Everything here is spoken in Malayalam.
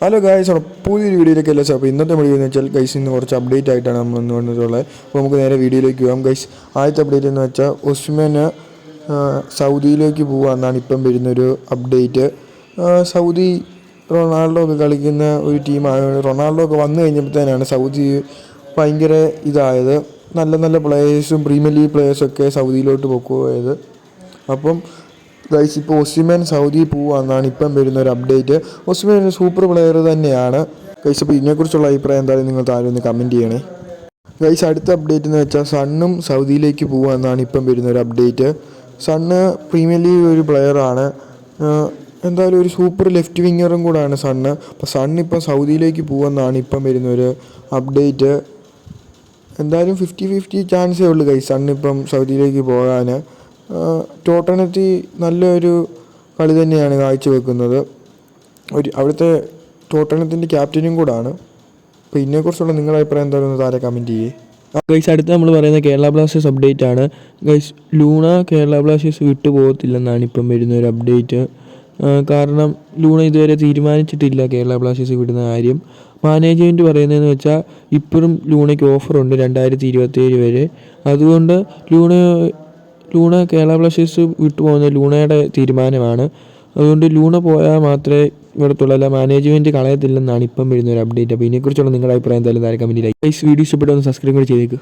ഹലോ ഗൈസ്, അവിടെ പുതിയൊരു വീഡിയോയിലേക്ക് എല്ലാ അപ്പോൾ ഇന്നത്തെ വീഡിയോ എന്ന് വെച്ചാൽ ഗൈസ് ഇന്ന് കുറച്ച് അപ്ഡേറ്റ് ആയിട്ടാണ് നമ്മൾ ഇന്ന് വന്നിട്ടുള്ളത്. അപ്പോൾ നമുക്ക് നേരെ വീഡിയോയിലേക്ക് പോകാം. ഗൈസ്, ആദ്യത്തെ അപ്ഡേറ്റ് എന്ന് വെച്ചാൽ ഒസ്മാന് സൗദിയിലേക്ക് പോകാമെന്നാണ് ഇപ്പം വരുന്നൊരു അപ്ഡേറ്റ്. സൗദി റൊണാൾഡോ ഒക്കെ കളിക്കുന്ന ഒരു ടീമായതുകൊണ്ട് റൊണാൾഡോ ഒക്കെ വന്നു കഴിഞ്ഞപ്പോഴത്തേനാണ് സൗദി ഭയങ്കര ഇതായത്. നല്ല നല്ല പ്ലേയേഴ്സും പ്രീമിയർ ലീഗ് പ്ലേയേഴ്സൊക്കെ സൗദിയിലോട്ട് പോയത്. അപ്പം ഗൈസ് ഇപ്പോൾ ഒസിമൻ സൗദി പോവാന്നാണ് ഇപ്പം വരുന്നൊരു അപ്ഡേറ്റ്. ഒസിമൻ ഒരു സൂപ്പർ പ്ലെയർ തന്നെയാണ് ഗൈസ്. അപ്പോൾ ഇതിനെക്കുറിച്ചുള്ള അഭിപ്രായം എന്തായാലും നിങ്ങൾ താഴെ ഒന്ന് കമൻറ്റ് ചെയ്യണേ ഗൈസ്. അടുത്ത അപ്ഡേറ്റ് എന്ന് വെച്ചാൽ സണ്ണും സൗദിയിലേക്ക് പോവാന്നാണ് ഇപ്പം വരുന്നൊരു അപ്ഡേറ്റ്. സണ്ണ് പ്രീമിയർ ലീഗ് ഒരു പ്ലെയറാണ്, എന്തായാലും ഒരു സൂപ്പർ ലെഫ്റ്റ് വിങ്ങറും കൂടാണ് സണ്ണ്. അപ്പോൾ സണ്ണിപ്പം സൗദിയിലേക്ക് പോവാന്നാണ് ഇപ്പം വരുന്നൊരു അപ്ഡേറ്റ്. എന്തായാലും 50-50 ചാൻസേ ഉള്ളൂ ഗൈസ് സണ്ണിപ്പം സൗദിയിലേക്ക് പോകാൻ. ടോട്ടനത്തിൽ നല്ലൊരു കളി തന്നെയാണ് കാഴ്ചവെക്കുന്നത്. അവിടുത്തെ ടോട്ടനത്തിൻ്റെ ക്യാപ്റ്റനും കൂടാണ്. അപ്പോൾ ഇതിനെക്കുറിച്ചുള്ള നിങ്ങളുടെ അഭിപ്രായം എന്തായാലും താഴെ കമൻറ്റ് ചെയ്യേ ഗൈസ്. അടുത്ത് നമ്മൾ പറയുന്ന കേരള ബ്ലാസ്റ്റേഴ്സ് അപ്ഡേറ്റ് ആണ് ഗൈസ്. ലൂണ കേരള ബ്ലാസ്റ്റേഴ്സ് വിട്ടു പോകത്തില്ലെന്നാണ് ഇപ്പം വരുന്ന ഒരു അപ്ഡേറ്റ്. കാരണം ലൂണ ഇതുവരെ തീരുമാനിച്ചിട്ടില്ല കേരള ബ്ലാസ്റ്റേഴ്സ് വിടുന്ന കാര്യം. മാനേജ്മെൻറ്റ് പറയുന്നതെന്ന് വെച്ചാൽ ഇപ്പോഴും ലൂണയ്ക്ക് ഓഫറുണ്ട് 2027 വരെ. അതുകൊണ്ട് ലൂണ കേരള ബ്ലാസ്റ്റേഴ്സ് വിട്ടുപോകുന്ന ലൂണയുടെ തീരുമാനമാണ്. അതുകൊണ്ട് ലൂണ പോയാൽ മാത്രമേ ഇവിടത്തുള്ള മാനേജ്മെൻറ്റ് കളയത്തില്ലെന്നാണ് ഇപ്പം വരുന്ന ഒരു അപ്ഡേറ്റ്. അപ്പോൾ ഇതിനെക്കുറിച്ചുള്ള നിങ്ങളുടെ അഭിപ്രായം എന്തായാലും താഴെ കമൻറ്റിലായി. ഗൈസ്, വീഡിയോ ഇഷ്ടപ്പെട്ടൊന്ന് സബ്സ്ക്രൈബ് കൂടി ചെയ്തേക്ക്.